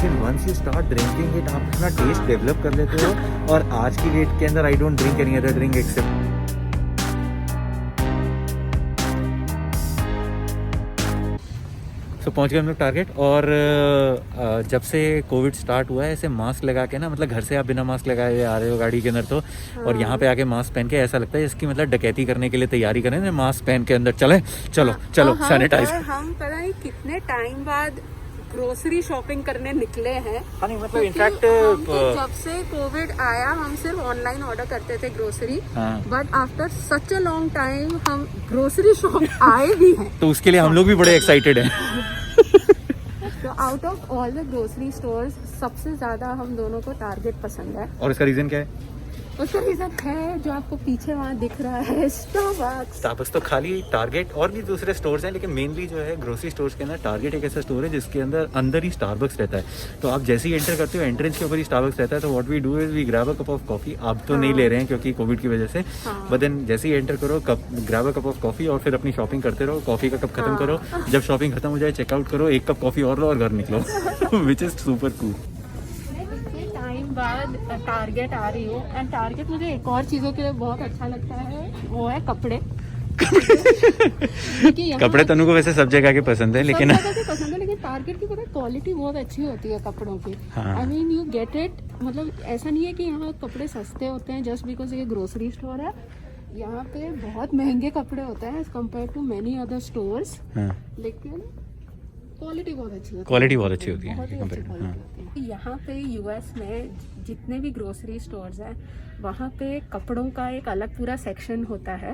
Once you start drinking it, आप अपना test develop कर लेते हो। और आज की डेट के अंदर I don't drink any other drink except. तो पहुंच गए हम लोग टारगेट। और जब से कोविड स्टार्ट हुआ है ऐसे मास्क लगा के ना, मतलब घर से आप बिना मास्क लगाए हुए आ रहे हो गाड़ी के अंदर तो, और यहाँ पे आके मास्क पहन के ऐसा लगता है इसकी मतलब डकैती करने के लिए तैयारी करें ना, मास्क पहन के अंदर चले। चलो चलो सैनिटाइज। हम पता नहीं कितने टाइम बाद ग्रोसरी शॉपिंग करने निकले हैं। हाँ नहीं मतलब इनफैक्ट जब से कोविड आया हम सिर्फ ऑनलाइन ऑर्डर करते थे ग्रोसरी, हाँ। But after such a long time हम ग्रोसरी शॉप आए भी हैं। तो उसके लिए हम लोग भी बड़े एक्साइटेड हैं। तो out of all the grocery stores सबसे ज्यादा हम दोनों को टारगेट पसंद है। और इसका रीजन क्या है? उसका रीजन है जो आपको पीछे वहाँ दिख रहा है, स्टारबक्स। तो खाली टारगेट और भी दूसरे स्टोर्स हैं, लेकिन मेनली जो है ग्रोसरी स्टोर्स के अंदर टारगेट एक ऐसा स्टोर है जिसके अंदर ही स्टारबक्स रहता है। तो आप जैसे ही एंटर करते हो एंट्रेंस के ऊपर ही स्टारबक्स रहता है। तो what we do is we grab a cup of coffee. आप तो नहीं ले रहे हैं क्योंकि कोविड की वजह से, बट देन जैसे ही एंटर करो grab a cup of coffee और फिर अपनी शॉपिंग करते रहो। कॉफी का कप खत्म करो, जब शॉपिंग खत्म हो जाए चेकआउट करो, एक कप कॉफी और लो और घर निकलो। Which is super cool. बाद टारगेट आ रही हूँ एंड टारगेट मुझे एक और चीजों के लिए बहुत अच्छा लगता है, वो है कपड़े। कपड़े तनु को वैसे सब जगह के पसंद है, लेकिन टारगेट की पता क्वालिटी बहुत अच्छी होती है कपड़ों की। हाँ। I mean you get it, मतलब ऐसा नहीं है कि यहाँ कपड़े सस्ते होते हैं जस्ट बिकॉज ये ग्रोसरी स्टोर है। यहाँ पे बहुत महंगे कपड़े होते हैं as compare to many other stores, लेकिन क्वालिटी बहुत अच्छी होती है। क्वालिटी बहुत अच्छी होती है। यहाँ पे यूएस में जितने भी ग्रोसरी स्टोर्स हैं वहाँ पे कपड़ों का एक अलग पूरा सेक्शन होता है।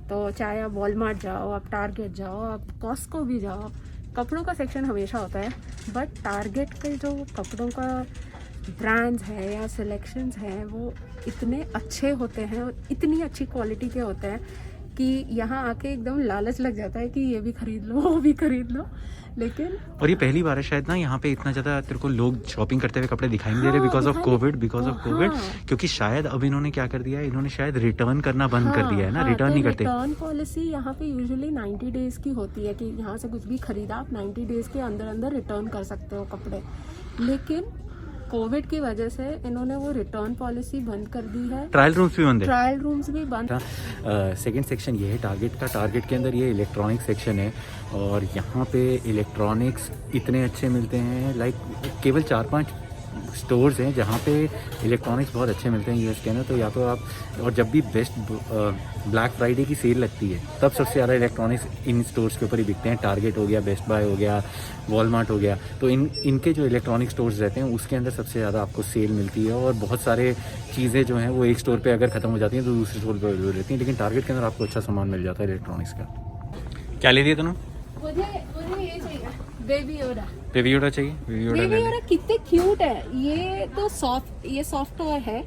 तो चाहे आप वॉलमार्ट जाओ, आप टारगेट जाओ, आप कॉस्को भी जाओ, कपड़ों का सेक्शन हमेशा होता है। बट टारगेट के जो कपड़ों का ब्रांड्स है या सिलेक्शंस हैं वो इतने अच्छे होते हैं और इतनी अच्छी क्वालिटी के होते हैं कि यहाँ आके एकदम लालच लग जाता है कि ये भी खरीद लो, वो भी खरीद लो। लेकिन और ये पहली बार है शायद ना यहाँ पे इतना ज्यादा तेरे को लोग शॉपिंग करते हुए कपड़े दिखाई नहीं दे रहे बिकॉज ऑफ कोविड। क्योंकि शायद अब इन्होंने क्या कर दिया है, इन्होंने शायद रिटर्न करना बंद कर दिया है ना। रिटर्न नहीं करते। रिटर्न पॉलिसी यहाँ पे यूजुअली 90 डेज की होती है कि यहाँ से कुछ भी खरीदा आप 90 डेज के अंदर अंदर रिटर्न कर सकते हो कपड़े। लेकिन कोविड की वजह से इन्होंने वो रिटर्न पॉलिसी बंद कर दी है। ट्रायल रूम्स भी बंद है। ट्रायल रूम्स भी बंद। सेकंड सेक्शन ये है टारगेट का। टारगेट के अंदर ये इलेक्ट्रॉनिक सेक्शन है और यहाँ पे इलेक्ट्रॉनिक्स इतने अच्छे मिलते हैं। लाइक केवल 4-5 स्टोर्स हैं जहाँ पे इलेक्ट्रॉनिक्स बहुत अच्छे मिलते हैं यूएस के अंदर। तो या तो आप, और जब भी बेस्ट ब्लैक फ्राइडे की सेल लगती है तब सबसे ज़्यादा इलेक्ट्रॉनिक्स इन स्टोर्स के ऊपर ही बिकते हैं। टारगेट हो गया, बेस्ट बाय हो गया, वॉलमार्ट हो गया। तो इनके जो इलेक्ट्रॉनिक स्टोर्स रहते हैं उसके अंदर सबसे ज़्यादा आपको सेल मिलती है। और बहुत सारे चीज़ें जो हैं वो एक स्टोर पर अगर ख़त्म हो जाती हैं तो दूसरे स्टोर पर अवेलेबल रहती हैं। लेकिन टारगेट के अंदर आपको अच्छा सामान मिल जाता है इलेक्ट्रॉनिक्स का। क्या ले दिया तुम? मुझे ये चाहिए, बेबी योडा। बेबी योडा चाहिए? बेबी योडा कितने क्यूट है। ये तो सॉफ्ट टॉय है।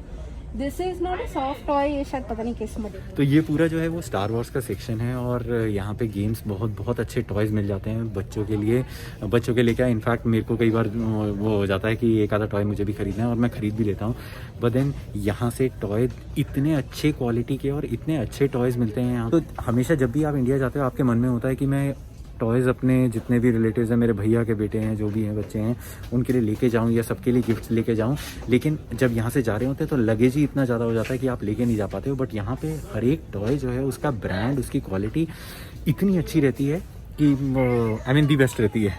This is not a soft toy, ये शायद पता नहीं किस मॉडल। तो ये पूरा जो है वो स्टार वॉर्स का सेक्शन है और यहाँ पे गेम्स बहुत अच्छे टॉयज मिल जाते हैं बच्चों के लिए। बच्चों के लिए क्या, इनफैक्ट मेरे को कई बार वो हो जाता है कि एक आधा टॉय मुझे भी खरीदना है और मैं खरीद भी लेता हूँ। बट देन यहाँ से टॉय इतने अच्छे क्वालिटी के और इतने अच्छे टॉयज मिलते हैं यहाँ। तो हमेशा जब भी आप इंडिया जाते हो आपके मन में होता है कि मैं टॉयज़ अपने जितने भी रिलेटिव्स हैं, मेरे भैया के बेटे हैं, जो भी हैं बच्चे हैं, उनके लिए लेके जाऊं या सबके लिए गिफ्ट्स लेके जाऊं। लेकिन जब यहाँ से जा रहे होते हैं तो लगेज ही इतना ज़्यादा हो जाता है कि आप लेके नहीं जा पाते हो। बट यहाँ पे हर एक टॉय जो है उसका ब्रांड, उसकी क्वालिटी इतनी अच्छी रहती है कि आई मीन दी बेस्ट रहती है।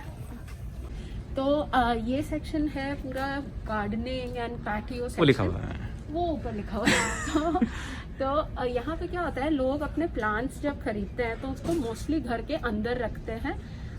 तो ये सेक्शन है पूरा गार्डनिंग एंड पैटियो सेक्शन। वो लिखा हुआ है, वो ऊपर लिखा हुआ है। तो यहाँ पे क्या होता है, लोग अपने प्लांट्स जब खरीदते हैं तो उसको मोस्टली घर के अंदर रखते हैं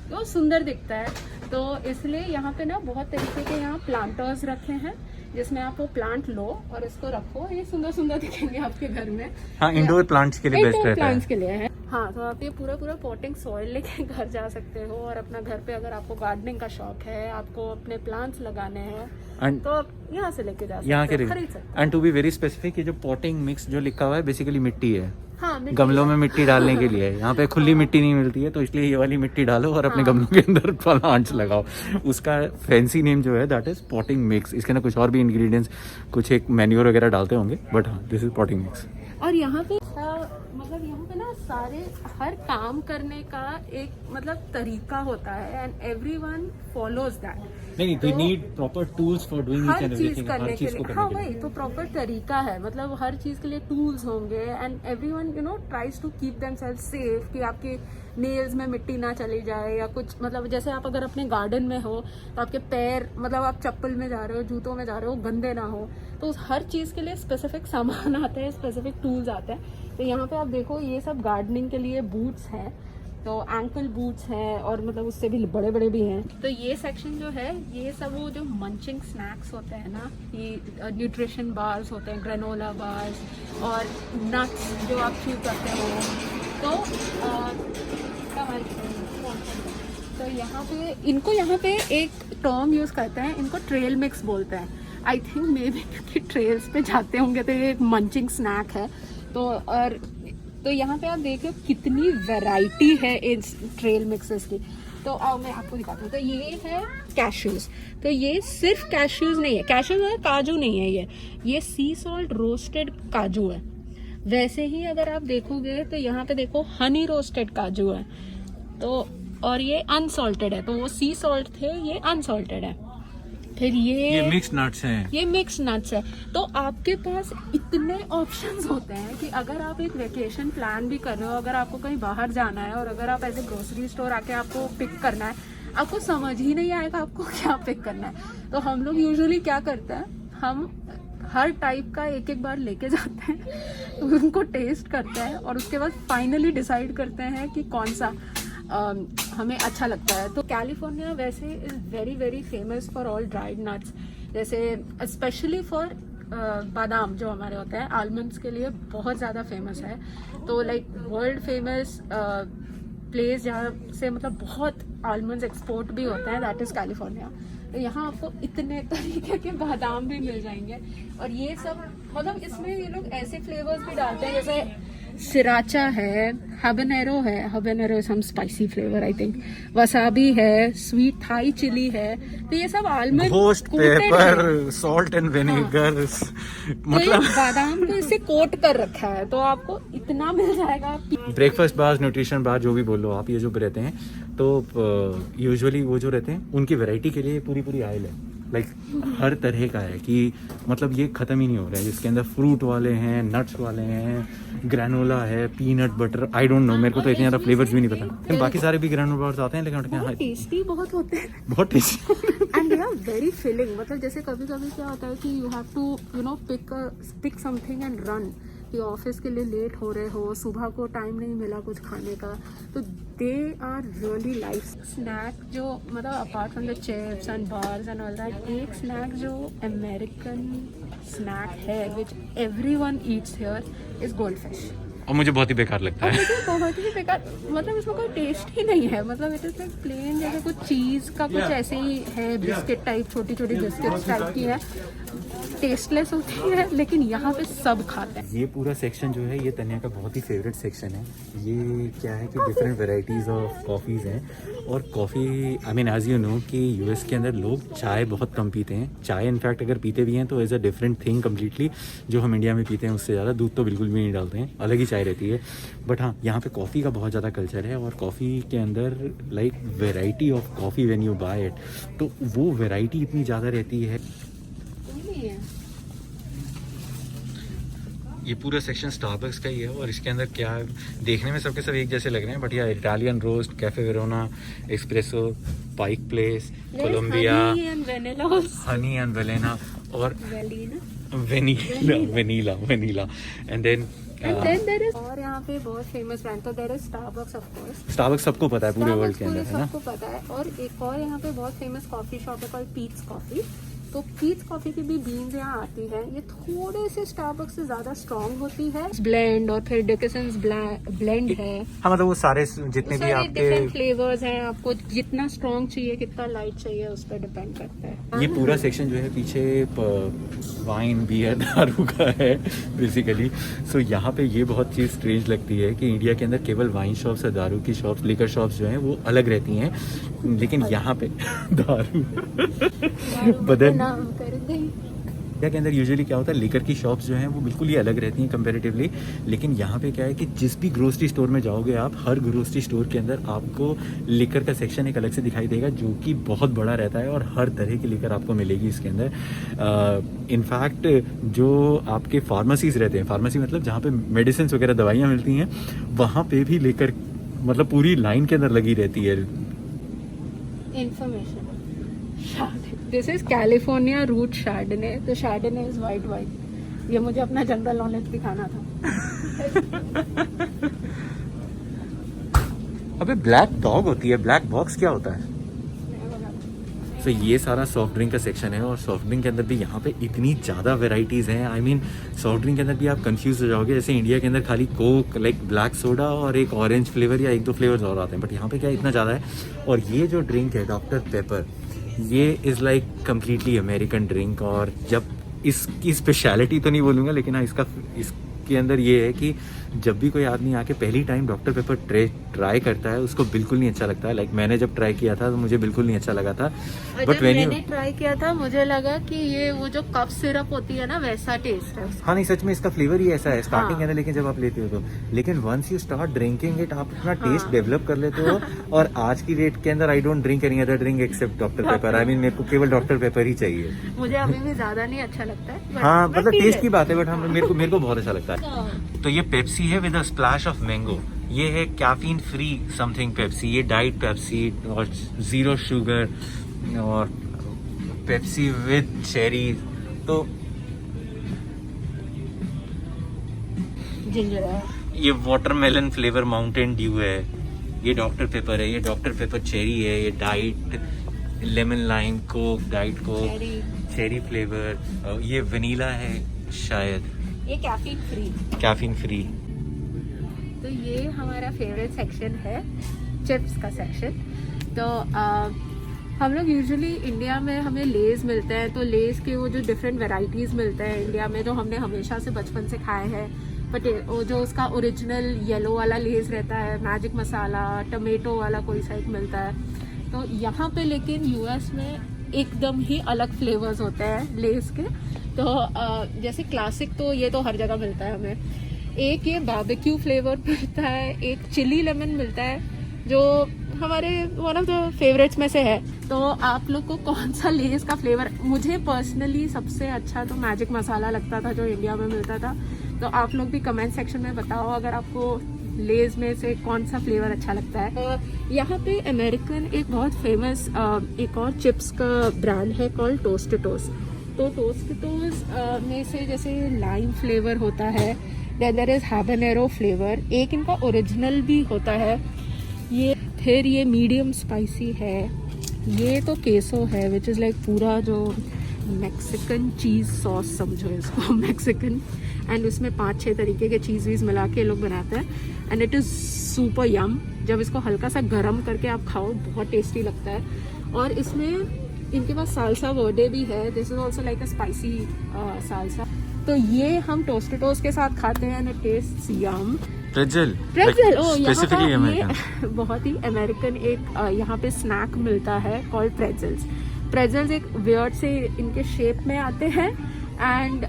तो सुंदर दिखता है। तो इसलिए यहाँ पे ना बहुत तरीके के यहाँ प्लांटर्स रखे हैं जिसमें आप वो प्लांट लो और इसको रखो, ये सुंदर सुंदर दिखेंगे आपके घर में। हाँ, इंडोर प्लांट्स के लिए बेस्ट रहता है। प्लांट्स के लिए है। हाँ, तो आप ये पूरा पॉटिंग सॉइल लेके घर जा सकते हो और अपना घर पे अगर आपको गार्डनिंग का शौक है, आपको अपने प्लांट्स लगाने हैं तो आप यहाँ से लेके जा सकते हो, खरीद सकते हो। And to be very specific, ये जो पॉटिंग मिक्स जो लिखा हुआ है बेसिकली मिट्टी है। हाँ, गमलों में मिट्टी डालने के लिए। यहाँ पे खुली मिट्टी नहीं मिलती है तो इसलिए ये वाली मिट्टी डालो और अपने गमलों के अंदर प्लांट्स लगाओ। उसका फैंसी नेम जो है दैट इज पॉटिंग मिक्स। इसके अंदर कुछ और भी इंग्रेडिएंट्स, कुछ एक मैन्योर वगैरह डालते होंगे, बट हाँ, दिस इज पॉटिंग मिक्स। और यहाँ पे मतलब यहाँ पे ना सारे हर काम करने का एक मतलब तरीका होता है एंड एवरीवन फॉलोज दैट। नहीं, they need proper tools for doing each her and चीज everything, करने हर के चीज को लिए, करने हाँ के लिए। वही तो प्रॉपर तरीका है, मतलब हर चीज के लिए टूल्स होंगे and everyone you know tries to keep themself safe, कि आपके नेल्स में मिट्टी ना चली जाए या कुछ, मतलब जैसे आप अगर अपने गार्डन में हो तो आपके पैर, मतलब आप चप्पल में जा रहे हो, जूतों में जा रहे हो, गंदे ना हो। तो उस हर चीज के लिए स्पेसिफिक सामान आते हैं, स्पेसिफिक टूल्स आते हैं। तो यहाँ पे आप देखो ये सब गार्डनिंग के लिए बूट्स हैं, तो एंकल बूट्स हैं और मतलब उससे भी बड़े बड़े भी हैं। तो ये सेक्शन जो है ये सब वो जो मंचिंग स्नैक्स होते हैं ना, ये न्यूट्रिशन बार्स होते हैं, ग्रेनोला बार्स और नट्स जो आप च्यू करते हो। तो यहाँ पे इनको यहाँ पे एक टर्म यूज़ करते हैं, इनको ट्रेल मिक्स बोलते हैं। आई थिंक मे बी क्योंकि ट्रेल्स पे जाते होंगे तो ये एक मंचिंग स्नैक है। तो यहाँ पे आप देख रहे हो कितनी वैरायटी है इस ट्रेल मिक्सेस की। तो आओ मैं आपको दिखाती हूँ। तो ये है कैश्यूज, तो ये सिर्फ कैश्यूज नहीं है, कैश्यूज है, काजू नहीं है, ये सी सॉल्ट रोस्टेड काजू है। वैसे ही अगर आप देखोगे तो यहाँ पे देखो हनी रोस्टेड काजू है, तो और ये अनसॉल्टेड है, तो वो सी सॉल्ट थे, ये अनसॉल्टेड है। फिर ये मिक्स नट्स हैं, ये मिक्स नट्स है। तो आपके पास इतने ऑप्शंस होते हैं कि अगर आप एक वेकेशन प्लान भी कर रहे हो, अगर आपको कहीं बाहर जाना है और अगर आप ऐसे ग्रोसरी स्टोर आके आपको पिक करना है, आपको समझ ही नहीं आएगा आपको क्या पिक करना है। तो हम लोग यूजुअली क्या करते हैं, हम हर टाइप का एक एक बार लेके जाते हैं, उनको टेस्ट करते हैं और उसके बाद फाइनली डिसाइड करते हैं कि कौन सा हमें अच्छा लगता है। तो कैलिफोर्निया वैसे is very very famous for all dried nuts, जैसे स्पेशली फॉर बादाम जो हमारे होते हैं, आलमंड्स के लिए बहुत ज़्यादा फेमस है। तो लाइक वर्ल्ड फेमस प्लेस जहाँ से मतलब बहुत आलमंड्स एक्सपोर्ट भी होते हैं, दैट इज़ कैलिफोर्निया। तो यहाँ आपको इतने तरीके के बादाम भी मिल जाएंगे और ये सब मतलब इसमें ये लोग ऐसे फ्लेवर्स भी डालते हैं जैसे सिराचा है, habanero some spicy flavour I think, wasabi है, स्वीट थाई चिली है। तो ये सब almond ghost, pepper, salt and vinegar, मतलब बादाम को इससे कोट कर रखा है, तो आपको इतना मिल जाएगा। ब्रेकफास्ट बार, न्यूट्रिशन बार, जो भी बोल लो आप, ये जो रहते हैं तो यूजुअली वो जो रहते हैं उनकी वैरायटी के लिए पूरी आयल है, लाइक हर तरह का है कि मतलब ये ख़त्म ही नहीं हो रहा है। जिसके अंदर फ्रूट वाले हैं, नट्स वाले हैं, ग्रैनोला है, peanut butter, I don't know, मेरे को तो इतने ज़्यादा फ्लेवर्स भी नहीं पता, लेकिन बाकी सारे भी ग्रैनोला बार्स आते हैं, लेकिन टेस्टी बहुत होते हैं, बहुत tasty and they are very filling. मतलब जैसे कभी कभी क्या होता है कि you have to you know pick something and run, कि ऑफिस के लिए लेट हो रहे हो, सुबह को टाइम नहीं मिला कुछ खाने का, तो they are really life snack. जो मतलब apart from the chips and bars and all that, एक स्नैक जो अमेरिकन स्नैक है which everyone eats here is Goldfish. और मुझे बहुत ही बेकार लगता है। मुझे बहुत ही बेकार, मतलब इसमें कोई टेस्ट ही नहीं है, मतलब इट इज लाइक प्लेन, जैसे कुछ चीज़ का कुछ ऐसे ही है, बिस्किट टाइप, छोटी छोटी बिस्किट टाइप की है, टेस्टलेस होती है, लेकिन यहाँ पे सब खाते हैं। ये पूरा सेक्शन जो है ये तन्या का बहुत ही फेवरेट सेक्शन है। ये क्या है कि डिफरेंट वेराइटीज़ ऑफ कॉफ़ीज़ हैं, और coffee I mean as you know कि यूएस के अंदर लोग चाय बहुत कम पीते हैं। चाय इनफैक्ट अगर पीते भी हैं तो as a different thing completely, जो हम इंडिया में पीते हैं उससे ज़्यादा। दूध तो बिल्कुल भी नहीं डालते हैं, अलग ही चाय रहती है। बट हाँ, यहाँ पे कॉफ़ी का बहुत ज़्यादा कल्चर है, और कॉफ़ी के अंदर like variety of coffee when you buy it, तो वो वेराइटी इतनी ज़्यादा रहती है। ये पूरा सेक्शन स्टारबक्स का ही है, और इसके अंदर क्या देखने में सबके सब एक जैसे लग रहे हैं, बट यह Italian roast, Caffe Verona, espresso, Pike Place, Colombia, honey and Veranda, और vanilla and then there is, और यहाँ पे बहुत फेमस ब्रांड, तो there is Starbucks of course. Starbucks सबको पता है पूरे वर्ल्ड के अंदर, है ना? सबको पता है। और एक और यहाँ पे बहुत फेमस कॉफी शॉप है कॉल्ड पीट्स कॉफी। तो पीट्स कॉफी की भी बीन्स यहाँ आती है, ये थोड़े से स्टारबक्स से ज्यादा स्ट्रॉन्ग होती है, ब्लेंड, और फिर डिकिसंस ब्लेंड है। हाँ, मतलब वो सारे जितने भी आपके डिफरेंट फ्लेवर्स हैं, आपको जितना स्ट्रॉन्ग चाहिए, कितना लाइट चाहिए, उस पर डिपेंड करता है। ये पूरा सेक्शन जो है पीछे वाइन, बियर, दारू का है बेसिकली। सो यहाँ पे ये बहुत चीज़ स्ट्रेंज लगती है कि इंडिया के अंदर केवल वाइन शॉप्स और दारू की शॉप्स, लिकर शॉप्स जो हैं वो अलग रहती हैं, लेकिन यहाँ पे दारू बदन नाम कर दे। इंडिया के अंदर यूजुअली क्या होता है, लिकर की शॉप्स जो हैं वो बिल्कुल ही अलग रहती हैं कंपैरेटिवली, लेकिन यहाँ पे क्या है कि जिस भी ग्रोसरी स्टोर में जाओगे आप, हर ग्रोसरी स्टोर के अंदर आपको लिकर का सेक्शन एक अलग से दिखाई देगा, जो कि बहुत बड़ा रहता है और हर तरह की लिकर आपको मिलेगी इसके अंदर। इनफैक्ट जो आपके फार्मेसीज रहते हैं, फार्मेसी मतलब जहाँ पे मेडिसिन वगैरह दवाइयाँ मिलती हैं, वहाँ पे भी लिकर मतलब पूरी लाइन के अंदर लगी रहती है। Information. This is California root Chardonnay. तो Chardonnay is white wine. ये मुझे अपना जनरल नॉलेज दिखाना था। अबे ब्लैक डॉग होती है, ब्लैक बॉक्स क्या होता है? तो ये सारा सॉफ्ट ड्रिंक का सेक्शन है और सॉफ्ट ड्रिंक के अंदर भी यहाँ पे इतनी ज़्यादा वेराइटीज़ हैं। आई मीन सॉफ्ट ड्रिंक के अंदर भी आप कंफ्यूज हो जाओगे। जैसे इंडिया के अंदर खाली कोक, लाइक ब्लैक सोडा और एक ऑरेंज फ्लेवर या एक दो फ्लेवर्स और आते हैं, बट यहाँ पे क्या इतना ज़्यादा है। और ये जो ड्रिंक है डॉक्टर पेपर, ये is like completely American drink. और जब इसकी स्पेशलिटी तो नहीं बोलूँगा, लेकिन हाँ इसके अंदर ये है कि जब भी कोई आदमी आके पहली टाइम डॉक्टर पेपर ट्राई करता है, उसको बिल्कुल नहीं अच्छा लगता है। लाइक मैंने जब ट्राई किया था तो मुझे बिल्कुल नहीं अच्छा लगा था। बट मैंने ट्राई किया था, मुझे लगा कि ये वो जो कप सिरप होती है ना, वैसा टेस्ट है। हाँ नहीं, सच में इसका फ्लेवर ही ऐसा है स्टार्टिंग के अंदर, लेकिन जब आप लेते हो तो, लेकिन once you start drinking it, आप अपना टेस्ट डेवलप कर लेते हो। और आज की डेट के अंदर I don't drink any other drink except Dr Pepper. I mean मेरे को केवल डॉक्टर पेपर ही चाहिए। मुझे अभी भी ज्यादा नहीं अच्छा लगता है। हाँ मतलब टेस्ट की बात है, बट हाँ मेरे को बहुत अच्छा लगता है। तो ये पेप्सी है with a splash of mango. ये है कैफीन फ्री समथिंग पेप्सी, ये डाइट पेप्सी और 0 शुगर और पेप्सी विद चेरी। तो जिंजर है, ये वाटरमेलन फ्लेवर माउंटेन ड्यू है, ये डॉक्टर पेपर है, ये डॉक्टर पेपर चेरी है, ये diet lemon lime Coke, diet Coke cherry flavour, ये वनीला है शायद, ये कैफीन फ्री। तो ये हमारा फेवरेट सेक्शन है, चिप्स का सेक्शन। तो हम लोग यूजुअली इंडिया में हमें लेज़ मिलते हैं, तो लेज़ के वो जो डिफरेंट वैरायटीज़ मिलते हैं इंडिया में, जो हमने हमेशा से बचपन से खाए हैं। बट वो जो उसका ओरिजिनल येलो वाला लेज़ रहता है, मैजिक मसाला, टमेटो वाला कोई सा एक मिलता है। तो यहाँ पे लेकिन यूएस में एकदम ही अलग फ्लेवर्स होते हैं लेज़ के। तो जैसे क्लासिक तो ये तो हर जगह मिलता है हमें। एक ये बारबेक्यू फ्लेवर मिलता है, एक चिली लेमन मिलता है, जो हमारे वन ऑफ द फेवरेट्स में से है। तो आप लोग को कौन सा लेज़ का फ्लेवर, मुझे पर्सनली सबसे अच्छा तो मैजिक मसाला लगता था जो इंडिया में मिलता था। तो आप लोग भी कमेंट सेक्शन में बताओ अगर आपको लेज़ में से कौन सा फ्लेवर अच्छा लगता है। यहाँ पे अमेरिकन एक बहुत फेमस एक और चिप्स का ब्रांड है कॉल्ड टोस्टिटोस। तो टोस्टिटोस में से जैसे लाइम फ्लेवर होता है, देन देयर इज हैबानेरो फ्लेवर, एक इनका ओरिजिनल भी होता है ये। फिर ये मीडियम स्पाइसी है, ये तो केसो है विच इज़ लाइक पूरा जो मैक्सिकन चीज़ सॉस समझो इसको, मैक्सिकन। एंड उसमें 5-6 तरीके के चीज़ वीज़ मिला के लोग बनाते हैं एंड इट इज़ सुपर यम। जब इसको हल्का सा गर्म करके आप खाओ बहुत टेस्टी लगता है। और इसमें इनके पास साल्सा वर्डे भी है, this is also like a spicy salsa. तो ये हम टोस्टिटोस के साथ खाते हैं and it tastes yum. Pretzel ओ यहाँ ये बहुत ही अमेरिकन एक यहाँ पे स्नैक मिलता है कॉल्ड प्रेटजेल्स। एक वियर्ड से इनके शेप में आते हैं एंड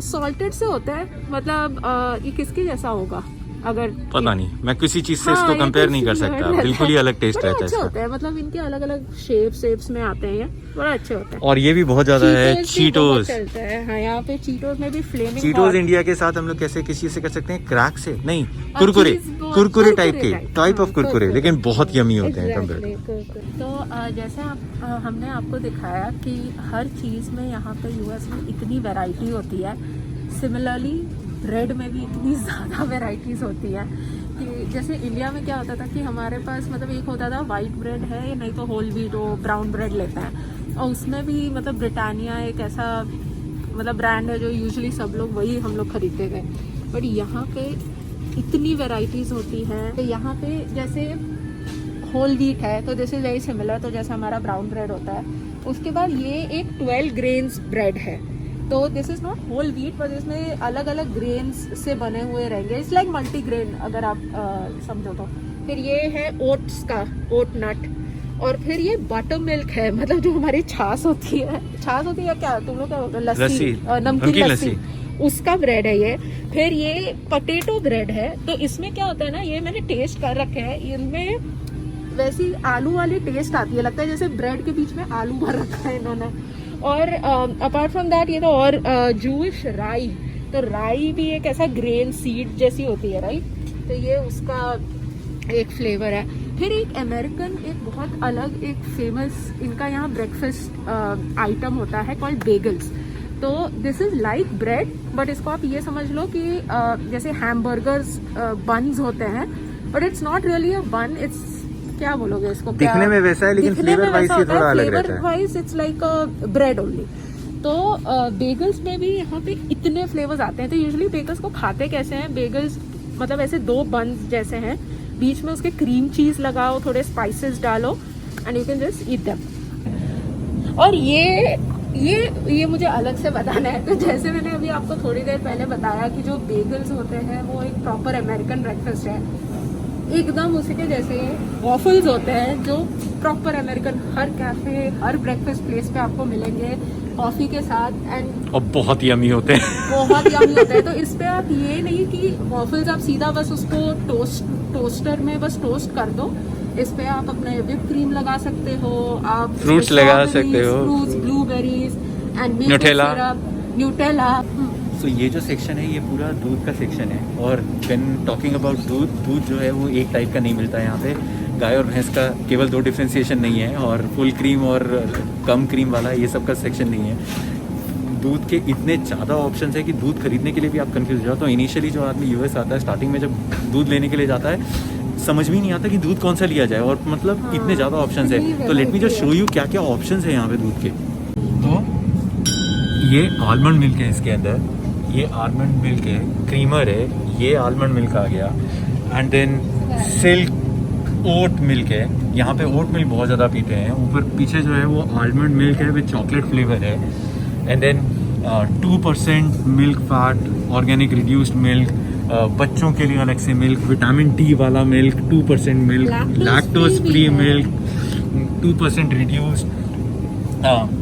सॉल्टेड से होता है। मतलब ये किसके जैसा होगा अगर पता नहीं, मैं किसी चीज से इसको कंपेयर नहीं कर सकता, बिल्कुल ही अलग टेस्ट रहता है इसका। होता है मतलब इनके अलग अलग शेप्स में आते हैं, बड़ा अच्छे होते हैं। और ये भी बहुत ज्यादा है चीटोस चलता है। हाँ यहाँ पे चीटोस में भी फ्लेमिंग चीटोस इंडिया के साथ हम लोग कैसे किसी से कर सकते हैं, क्रैक से नहीं, कुरकुरे टाइप के टाइप ऑफ कुरकुरे, लेकिन बहुत यमी होते हैं कंपेयर। तो जैसे हमने आपको दिखाया कि हर चीज में यहाँ पे यूएस में इतनी वैरायटी होती है, सिमिलरली ब्रेड में भी इतनी ज़्यादा वेराइटीज़ होती है कि जैसे इंडिया में क्या होता था कि हमारे पास मतलब एक होता था वाइट ब्रेड है, नहीं तो होल व्हीट हो ब्राउन ब्रेड लेते हैं। और उसमें भी मतलब ब्रिटानिया एक ऐसा मतलब ब्रांड है जो यूजुअली सब लोग वही हम लोग खरीदते थे। बट यहाँ पे इतनी वेराइटीज़ होती हैं। तो यहाँ पे जैसे होल व्हीट है तो दिस इज़ वेरी सिमिलर, तो जैसे हमारा ब्राउन ब्रेड होता है। उसके बाद ये एक 12 ग्रेन्स ब्रेड है, तो this is not whole wheat पर इसमें अलग अलग ग्रेन्स से बने हुए रहेंगे। इट्स लाइक मल्टी ग्रेन अगर आप समझो तो। फिर ये है ओट्स का ओट नट, और फिर ये बटर मिल्क है, मतलब जो हमारी छाछ होती है क्या तुम लोग क्या बोलते हो, लस्सी, नमकीन लस्सी, उसका ब्रेड है ये। फिर ये पोटैटो ब्रेड है। तो इसमें क्या होता है ना, ये मैंने टेस्ट कर रखे हैं, इनमें वैसी आलू वाली टेस्ट आती है, लगता है जैसे ब्रेड के बीच में आलू भर रखा है इन्होंने। और अपार्ट फ्रॉम दैट ये तो और जूश राई, तो राई भी एक ऐसा ग्रेन सीड जैसी होती है, राइट, तो ये उसका एक फ्लेवर है। फिर एक अमेरिकन, एक बहुत अलग, एक फेमस इनका यहाँ ब्रेकफास्ट आइटम होता है कॉल्ड बेगल्स। तो this is like bread, but इसको आप ये समझ लो कि जैसे हैमबर्गर्स बन्स होते हैं, बट इट्स नॉट रियली अ बन, इट्स क्या बोलोगे इसको, दिखने में वैसा है लेकिन फ्लेवर वाइज ये थोड़ा अलग रहता है। Flavour wise it's like a bread only. तो बेगल्स में भी यहाँ पे इतने फ्लेवर्स आते हैं। तो यूजुअली बेगल्स को खाते कैसे हैं, बेगल्स मतलब ऐसे दो बन्स जैसे हैं, बीच में उसके क्रीम चीज लगाओ, थोड़े स्पाइसेस डालो and you can just eat them. और ये मुझे अलग से बताना है। तो जैसे मैंने अभी आपको थोड़ी देर पहले बताया कि जो बेगल्स होते हैं वो एक प्रॉपर अमेरिकन ब्रेकफास्ट है, एकदम उसी के जैसे वॉफल्स होते हैं जो प्रॉपर अमेरिकन हर कैफे, हर ब्रेकफास्ट प्लेस पे आपको मिलेंगे कॉफी के साथ, एंड और बहुत यमी होते हैं, बहुत यमी होता है। तो इस पे आप ये नहीं कि वॉफल्स आप सीधा बस उसको टोस्टर में बस टोस्ट कर दो, इस पे आप अपने विप क्रीम लगा सकते हो, आप फ्रूट्स लगा सकते हो, फ्रूट्स, ब्लूबेरीज एंड न्यूटेला। तो ये जो सेक्शन है ये पूरा दूध का सेक्शन है। और व्हेन टॉकिंग अबाउट दूध जो है वो एक टाइप का नहीं मिलता है यहाँ पे। गाय और भैंस का केवल 2 डिफ्रेंसिएशन नहीं है, और फुल क्रीम और कम क्रीम वाला ये सब का सेक्शन नहीं है। दूध के इतने ज़्यादा ऑप्शंस है कि दूध खरीदने के लिए भी आप कंफ्यूज हो जाओ। तो इनिशियली जो आदमी यूएस आता है, स्टार्टिंग में जब दूध लेने के लिए जाता है, समझ में नहीं आता कि दूध कौन सा लिया जाए, और मतलब इतने ज़्यादा ऑप्शंस है। तो let me just show you क्या क्या ऑप्शंस है यहाँ पे दूध के। तो ये आलमंड मिल्क है इसके अंदर, ये आलमंड मिल्क है, क्रीमर है, ये आलमंड मिल्क आ गया, and then Silk oat milk है। यहाँ पे ओट मिल्क बहुत ज़्यादा पीते हैं। ऊपर पीछे जो है वो आलमंड मिल्क है विद चॉकलेट फ्लेवर है, and then 2% milk fat, organic reduced milk, बच्चों के लिए अलग से मिल्क, विटामिन डी वाला milk, 2% milk, lactose free milk, 2% reduced,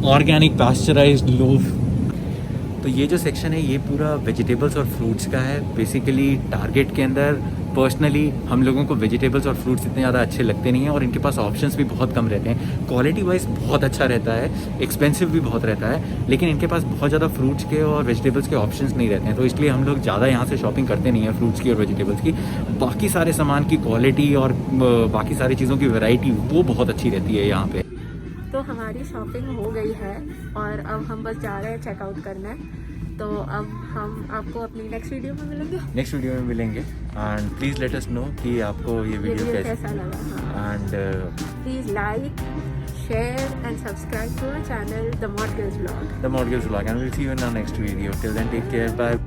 organic pasteurised loaf. तो ये जो सेक्शन है ये पूरा वेजिटेबल्स और फ्रूट्स का है। बेसिकली टारगेट के अंदर पर्सनली हम लोगों को वेजिटेबल्स और फ्रूट्स इतने ज़्यादा अच्छे लगते नहीं हैं, और इनके पास ऑप्शंस भी बहुत कम रहते हैं। क्वालिटी वाइज बहुत अच्छा रहता है, एक्सपेंसिव भी बहुत रहता है, लेकिन इनके पास बहुत ज़्यादा फ्रूट्स के और वेजिटेबल्स के ऑप्शंस नहीं रहते हैं। तो इसलिए हम लोग ज़्यादा यहाँ से शॉपिंग करते नहीं हैं फ्रूट्स की और वेजिटेबल्स की। बाकी सारे सामान की क्वालिटी और बाकी सारी चीज़ों की वैरायटी वो बहुत अच्छी रहती है यहाँ पे। तो हमारी शॉपिंग हो गई है और अब हम बस जा रहे हैं चेकआउट करने। तो अब हम आपको अपनी नेक्स्ट वीडियो में मिलेंगे, and please let us know कि आपको ये वीडियो कैसा लगा। And please like, share and subscribe to our channel the Mod Girls vlog, and will see you in our next video. Till then take care, bye.